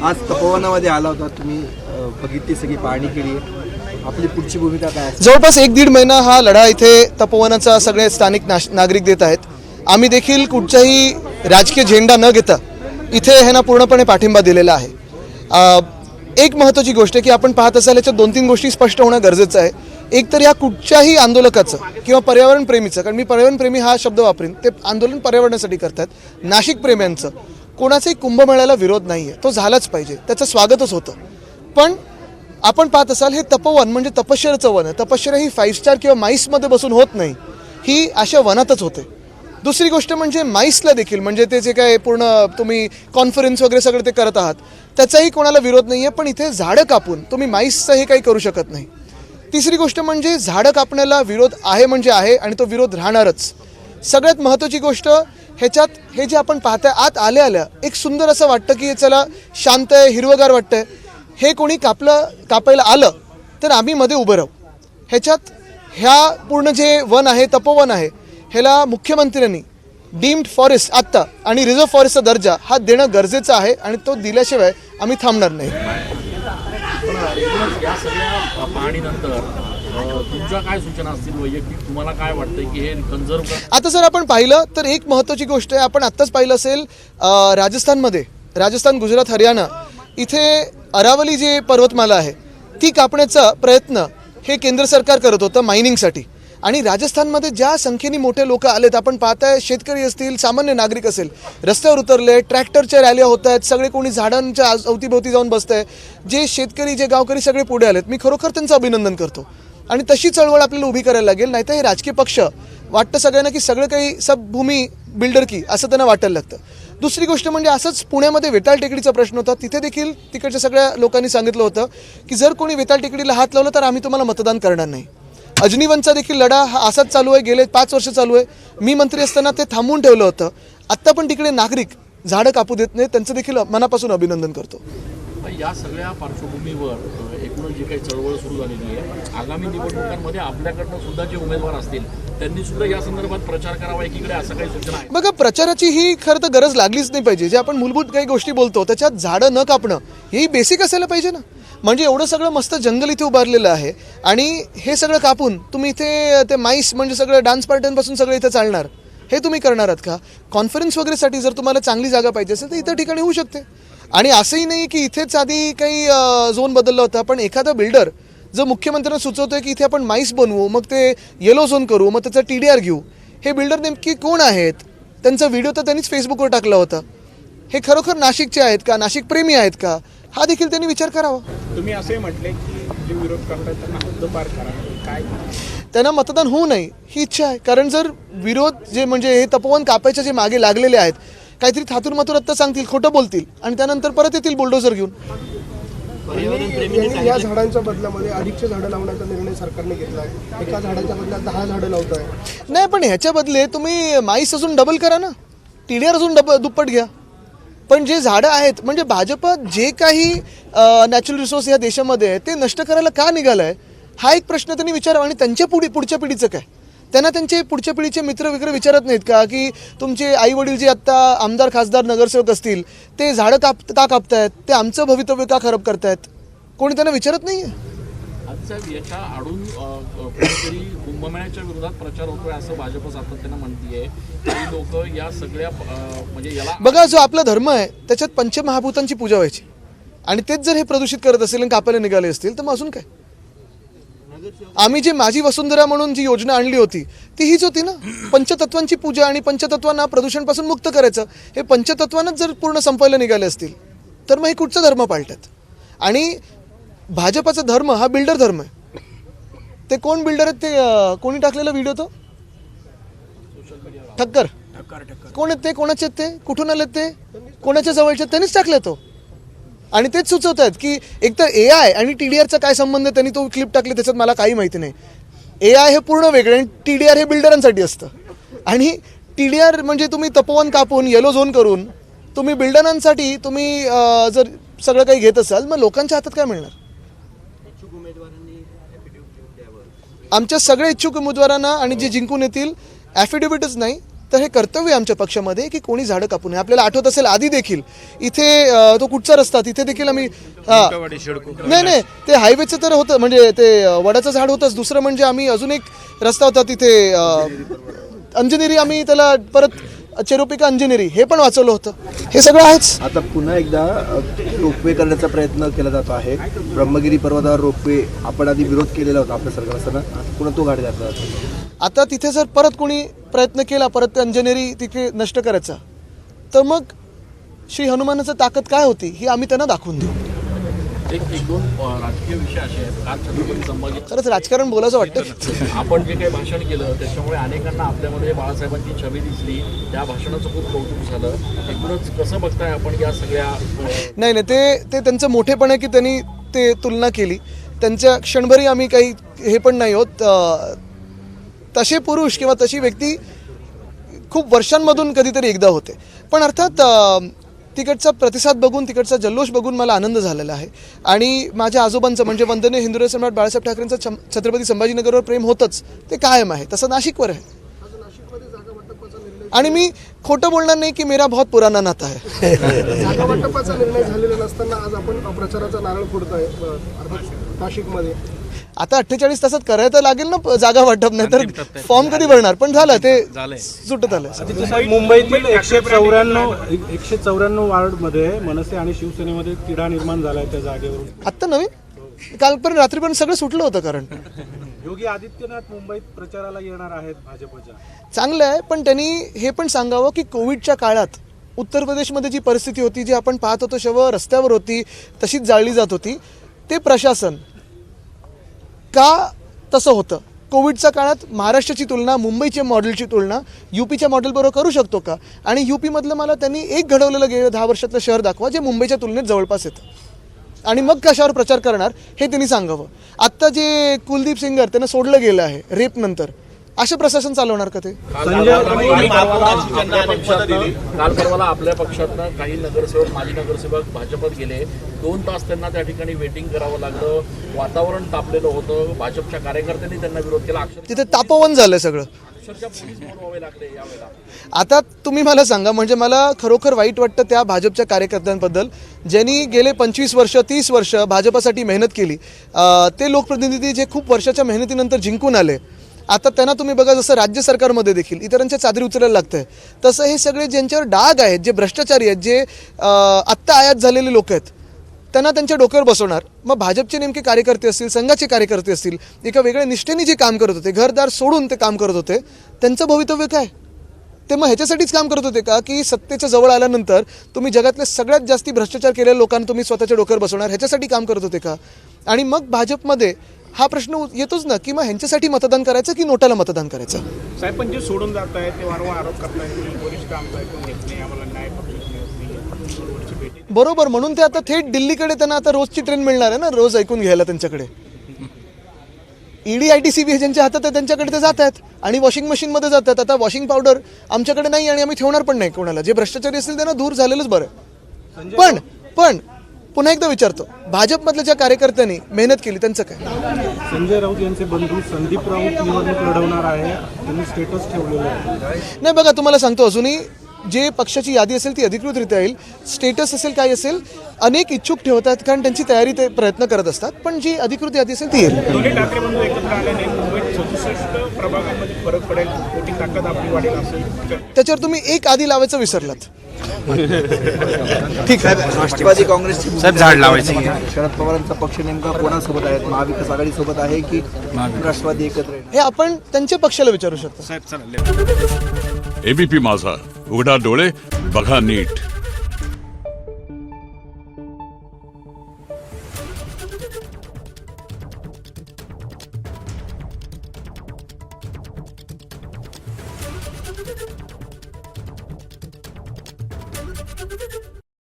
आज तपोवनामध्ये आला होता तुम्ही, बघितली सगळी पाहणी केली, आपली पुढची भूमिका काय आहे? जवळपास 1-1.5 महिना हा लढा इथे तपोवनाचा सगळे स्थानिक नागरिक देत आहेत. आम्ही देखील कुठचाही राजकीय झेंडा न घेता इथे ह्यांना पूर्णपणे पाठिंबा दिलेला आहे. एक महत्त्वाची गोष्ट आहे की आपण पाहत असाल याच्यात 2-3 गोष्टी स्पष्ट होणं गरजेचं आहे. एक तर या कुठच्याही आंदोलकाचं किंवा पर्यावरण प्रेमीचं, कारण मी पर्यावरण प्रेमी हा शब्द वापरीन, ते आंदोलन पर्यावरणासाठी करतात. नाशिक प्रेम्यांचं कोणाचाही कुंभमेळ्याला विरोध नाही आहे, तो झालाच पाहिजे, त्याचं स्वागतच होतं. पण आपण पाहत असाल हे तपोवन म्हणजे तपश्चर्याचं वन आहे. तपश्चर्या ही 5 स्टार किंवा माईसमध्ये बसून होत नाही, ही अशा वनातच होते. दुसरी गोष्ट म्हणजे माईसला देखील, म्हणजे ते जे काय पूर्ण तुम्ही कॉन्फरन्स वगैरे सगळं ते करत आहात त्याचाही कोणाला विरोध नाही आहे, पण इथे झाडं कापून तुम्ही माईसचं हे काही करू शकत नाही. तिसरी गोष्ट म्हणजे झाडं कापण्याला विरोध आहे म्हणजे आहे आणि तो विरोध राहणारच. सगळ्यात महत्त्वाची गोष्ट ह्याच्यात हे जे आपण पाहताय, आत आल्या एक सुंदर असं वाटतं की चला शांत आहे, हिरवगार वाटतंय. हे कोणी कापायला आलं तर आम्ही मध्ये उभं राहू. ह्याच्यात ह्या पूर्ण जे वन आहे, तपोवन आहे, ह्याला मुख्यमंत्र्यांनी डीम्ड फॉरेस्ट आत्ता आणि रिझर्व्ह फॉरेस्टचा दर्जा हा देणं गरजेचं आहे आणि तो दिल्याशिवाय आम्ही थांबणार नाही. या सगळ्या पाहणीनंतर तुमच्या काय सूचना असतील वैयक्तिक, तुम्हाला काय वाटतं की हे कन्झर्व आता जर आपण पाहिलं तर एक महत्त्वाची गोष्ट आहे, आपण आत्ताच पाहिलं असेल राजस्थानमध्ये, राजस्थान, गुजरात, हरियाणा इथे अरावली जे पर्वतमाला आहे ती कापण्याचा प्रयत्न हे केंद्र सरकार करत होतं मायनिंगसाठी. आणि राजस्थानमध्ये ज्या संख्येने मोठे लोक आलेत, आपण पाहताय, शेतकरी असतील, सामान्य नागरिक असेल, रस्त्यावर उतरले, ट्रॅक्टरच्या रॅल्या होत आहेत, सगळे कोणी झाडांच्या अवतीभोवती जाऊन बसत आहे. जे शेतकरी, जे गावकरी सगळे पुढे आलेत, मी खरोखर त्यांचं अभिनंदन करतो. आणि तशी चळवळ आपल्याला उभी करायला लागेल, नाहीतर हे राजकीय पक्ष वाटतं सगळ्यांना की सगळं काही सब भूमी बिल्डर की असं त्यांना वाटायला लागतं. दुसरी गोष्ट म्हणजे असंच पुण्यामध्ये वेताळ टेकडीचा प्रश्न होता. तिथे देखील तिकडच्या सगळ्या लोकांनी सांगितलं होतं की जर कोणी वेताळ टेकडीला हात लावला तर आम्ही तुम्हाला मतदान करणार नाही. अजनीवनचा देखील लढा हा असाच चालू आहे, गेले 5 वर्ष चालू आहे. मी मंत्री असताना ते थांबवून ठेवलं होतं. आत्ता पण तिकडे नागरिक झाडं कापू देत नाही, त्यांचं देखील मनापासून अभिनंदन करतो. या सगळ्या पार्श्वभूमीवर एकूणच जी काही चळवळ सुरू झालेली आहे, आगामी निवडणुकांमध्ये आपल्याकडनं सुद्धा जे उमेदवार असतील त्यांनी सुद्धा या संदर्भात प्रचार करावा, एकीकडे असं काही सूचना आहे? बघा, प्रचाराची ही खरं तर गरज लागलीच नाही पाहिजे. जे आपण मूलभूत काही गोष्टी बोलतो त्याच्यात झाडं न कापणं हेही बेसिक असायला पाहिजे ना. म्हणजे एवढं सगळं मस्त जंगल इथे उभारलेलं आहे आणि हे सगळं कापून तुम्ही इथे ते माईस म्हणजे सगळं डान्स पार्ट्यांपासून सगळं इथं चालणार, हे तुम्ही करणार आहात का? कॉन्फरन्स वगैरेसाठी जर तुम्हाला चांगली जागा पाहिजे असेल तर इतर ठिकाणी होऊ शकते. आणि असंही नाही की इथेच आधी काही झोन बदलला होता, पण एखादा बिल्डर जर मुख्यमंत्र्यांना सुचवतोय की इथे आपण माईस बनवू, मग ते येलो झोन करू, मग त्याचा TDR घेऊ, हे बिल्डर नेमकी कोण आहेत? त्यांचा व्हिडिओ तर त्यांनीच फेसबुकवर टाकला होता. हे खरोखर नाशिकचे आहेत का, नाशिक प्रेमी आहेत का, हा देखील त्यांनी विचार करावा. तुम्ही असे म्हटले की जे विरोध करतात त्यांना हद्दपार करा, काय त्यांना मतदान होऊ नये ही इच्छा आहे. कारण जर विरोध जे म्हणजे हे तपोवन कापायचे जे मागे लागलेले आहेत, काहीतरी थातूरमातूर आत्ता सांगतील, खोटं बोलतील आणि त्यानंतर परत येतील बुलडोझर घेऊन. या झाडांच्या बदल्यामध्ये अधिकचे झाडं लावण्याचा निर्णय सरकारने घेतला आहे. एका झाडाच्या बदल्यात 10 झाडं लावत आहे. नाही, पण ह्याच्या बदले तुम्ही माईस अजून डबल करा ना, TDR अजून दुप्पट घ्या. पण जे झाडं आहेत, म्हणजे भाजप जे काही नॅचरल रिसोर्स या देशामध्ये आहे ते नष्ट करायला का निघालं आहे, हा एक प्रश्न त्यांनी विचारावा. आणि त्यांच्या पुढच्या पिढीचं काय? त्यांना त्यांचे पुढच्या पिढीचे मित्र वगैरे विचारत नाहीत का की तुमचे आई वडील जे आत्ता आमदार, खासदार, नगरसेवक असतील ते झाडं का कापतायत, ते आमचं भवितव्य का खराब करतायत? कोणी त्यांना विचारत नाही आहे. आजच्या याच्या आडून कुठेतरी कुंभमेळ्याच्या विरोधात प्रचार होतोय असं भाजप सातत्यानं म्हणतीये. काही लोक या सगळ्या म्हणजे याला बघा, जो आपला धर्म आहे त्याच्यात पंचमहाभूतांची पूजा व्हायची आणि तेच जर हे प्रदूषित करत असेल आणि कापायला निघाले असतील तर मग अजून काय? आम्ही जे माझी वसुंधरा म्हणून जी योजना आणली होती ती हीच होती ना, पंचतत्वांची पूजा आणि पंचतत्वांना प्रदूषणपासून मुक्त करायचं. हे पंचतत्वांनाच जर पूर्ण संपायला निघाले असतील तर मग हे कुठचा धर्म पाळतात? आणि भाजपाचा धर्म हा बिल्डर धर्म आहे. ते कोण बिल्डर आहेत? ते कोणी टाकलेला व्हिडिओ तो ठक्कर कोण आहेत? ते कोणाचे आहेत? ते कुठून आलेत? ते कोणाच्या जवळचे? त्यांनीच टाकले तो. आणि तेच सुचवत आहेत की एकतर AI आणि TDRचा काय संबंध, त्यांनी तो क्लिप टाकली त्याच्यात मला काही माहिती नाही. AI हे पूर्ण वेगळं आणि TDR हे बिल्डरांसाठी असतं. आणि TDR म्हणजे तुम्ही तपोवन कापून येलो झोन करून तुम्ही बिल्डरांसाठी तुम्ही जर सगळं काही घेत असाल, मग लोकांच्या हातात काय मिळणार? आमच्या सगळ्या इच्छुक उमेदवारांना आणि जे जिंकून येतील ॲफिडेव्हिटच नाही तर हे कर्तव्य आहे आमच्या पक्षामध्ये की कोणी झाडं कापू नये. आपल्याला आठवत असेल आधी देखील इथे तो कुठचा रस्ता तिथे देखील आम्ही नाही ते हायवेचं तर होतं, म्हणजे ते वडाचं झाड होतंच. दुसरं म्हणजे आम्ही अजून एक रस्ता होता तिथे अंजनेरी, आम्ही त्याला परत चेरोपिका अंजनेरी हे पण वाचवलं होतं. हे सगळं आहेच. आता पुन्हा एकदा रोपवे करण्याचा प्रयत्न केला जातो आहे. ब्रह्मगिरी पर्वतावर रोपवे आपण आधी विरोध केलेला होता आपल्या सरकार असताना, पुन्हा तो घाट घातला जातो. आता तिथे जर परत कोणी प्रयत्न केला परत ते अंजनेरी तिथे नष्ट करायचा, तर मग श्री हनुमानाचं ताकद काय होती ही आम्ही त्यांना दाखवून देऊ. एक दोन राजकीय विषय असे आहेत. काल छत्रपती संभाजी खरंच राजकारण बोलायचं वाटतं. आपण जे काही भाषण केलं त्याच्यामुळे अनेकांना आपल्यामध्ये बाळासाहेबांची छबी दिसली. त्या भाषणाचं खूप कौतुक झालं. एकूणच कसं बघताय आपण या सगळ्या नाही ते त्यांचं मोठेपण आहे की त्यांनी ते तुलना केली. त्यांच्या क्षणभरी आम्ही काही हे पण नाही होत. तसे पुरुष किंवा तशी व्यक्ती खूप वर्षांमधून कधीतरी एकदा होते. पण अर्थात तिकडचा प्रतिसाद बघून, तिकडचा जल्लोष बघून मला आनंद झालेला आहे. आणि माझ्या आजोबांचं म्हणजे वंदनीय हिंदुराज सम्राट बाळासाहेब ठाकरेंचं छत्रपती संभाजीनगरवर प्रेम होतंच, ते कायम आहे. तसं नाशिकवर आहे. आणि मी खोटं बोलणार नाही की मेरा बहुत पुराना नाता आहे. जागा वाटपाचा निर्णय झालेला नसताना आज आपण प्रचाराचा नारळ फोडतोय अर्थात नाशिकमध्ये. आता 48 तासात करायला लागेल ना जागा वाटप, नाही तर फॉर्म कधी भरणार. पण झालं ते सुटत आलं. मुंबईतील 194 वार्डमध्ये मनसे आणि शिवसेनेमध्ये तिढा निर्माण झालाय त्या जागेवरून. आत्ता नवीन कालपर्यंत रात्रीपर्यंत सगळं सुटलं होतं. कारण योगी आदित्यनाथ मुंबईत प्रचाराला येणार आहेत भाजपच्या. चांगलं आहे, पण त्यांनी हे पण सांगावं की कोविडच्या काळात उत्तर प्रदेशमध्ये जी परिस्थिती होती, जी आपण पाहत होतो शवं रस्त्यावर होती, तशीच जाळली जात होती, ते प्रशासन का तसं होतं. कोविडच्या काळात महाराष्ट्राची तुलना, मुंबईच्या मॉडेलची तुलना यूपीच्या मॉडेलबरोबर करू शकतो का? आणि यूपीमधलं मला त्यांनी एक घडवलेलं गेलं 10 वर्षातलं शहर दाखवा जे मुंबईच्या तुलनेत जवळपास येतं, आणि मग कशावर प्रचार करणार हे त्यांनी सांगावं. आत्ता जे कुलदीप सिंगर त्यांना सोडलं गेलं आहे रेप नंतर, असं प्रशासन चालवणार का ते? काल परवाला आपल्या पक्षातनं काही नगरसेवक, माजी नगरसेवक भाजपत गेले. 2 तास त्यांना त्या ठिकाणी वेटिंग करावं लागलं. वातावरण तापलेलं होतं. भाजपच्या कार्यकर्त्यांनी त्यांना विरोध केला. तिथे तापवन झालं सगळं. अक्षरशः पोलीस बोलवावे लागले यावेळेला. आता तुम्ही मला सांगा, म्हणजे मला खरोखर वाईट वाटतं त्या भाजपच्या कार्यकर्त्यांबद्दल ज्यांनी गेले 25 वर्ष 30 वर्ष भाजपसाठी मेहनत केली. ते लोकप्रतिनिधी जे खूप वर्षाच्या मेहनतीनंतर जिंकून आले, आता त्यांना तुम्ही बघा जसं राज्य सरकारमध्ये देखील इतरांच्या चादरी उचलायला लागतंय, तसं हे सगळे ज्यांच्यावर डाग आहेत, जे भ्रष्टाचारी आहेत, जे आत्ता आयात झालेले लोक आहेत, त्यांना त्यांच्या डोक्यावर बसवणार. मग भाजपचे नेमके कार्यकर्ते असतील, संघाचे कार्यकर्ते असतील, एका वेगळ्या निष्ठेने जे काम करत होते, घरदार सोडून ते काम करत होते, त्यांचं भवितव्य काय? ते मग ह्याच्यासाठीच काम करत होते का की सत्तेच्या जवळ आल्यानंतर तुम्ही जगातल्या सगळ्यात जास्ती भ्रष्टाचार केलेल्या लोकांना तुम्ही स्वतःच्या डोक्यावर बसवणार, ह्याच्यासाठी काम करत होते का? आणि मग भाजपमध्ये हा प्रश्न येतोच ना की मग ह्यांच्यासाठी मतदान करायचं की नोटाला मतदान करायचं. साहेब पण जे सोडून जात आहेत ते वारंवार आरोप करतायत, वरिष्ठ आमचं ऐकून घेत नाही, आम्हाला न्याय पक्षाची मिळत नाही. बरोबर, म्हणून ते आता थेट दिल्लीकडे त्यांना आता रोजची ट्रेन मिळणार आहे ना, रोज ऐकून घ्यायला त्यांच्याकडे. ईडी ITCB ज्यांच्या हातात आहे त्यांच्याकडे ते जात आहेत आणि वॉशिंग मशीनमध्ये जातात. आता वॉशिंग पावडर आमच्याकडे नाही आणि आम्ही ठेवणार पण नाही कोणाला. जे भ्रष्टाचारी असतील त्यांना दूर झालेलंच बरं. पण पुन्हा एकदा विचारतो, भाजपमधल्या ज्या कार्यकर्त्यांनी मेहनत केली त्यांचं काय? संजय राऊत यांचे बंधू संदीप राऊत निवडणूक लढवणार आहे, त्यांनी स्टेटस ठेवलेलं आहे. नाही बघा, तुम्हाला सांगतो, अजूनही जे पक्षाची यादी असेल ती अधिकृतरित्या येईल. स्टेटस असेल काय असेल, अनेक इच्छुक ठेवतात कारण त्यांची तयारी ते प्रयत्न करत असतात, पण जी अधिकृत यादी असेल ती येईल. दोन्ही ठाकरे बंधू एकत्र आल्याने मुंबईत 67 प्रभागामध्ये फरक पडेल, मोठी ताकद आपली वाढेल असेल. त्याच्यावर तुम्ही एक आधी लावायचं विसरलात. ठीक आहे. राष्ट्रवादी काँग्रेसची झाड लावायची. शरद पवारांचा पक्ष नेमका कोणासोबत आहे? महाविकास आघाडी सोबत आहे की राष्ट्रवादी एकत्र आहे? हे आपण त्यांच्या पक्षाला विचारू शकतो. ABP माझा, उघडा डोळे बघा नीट.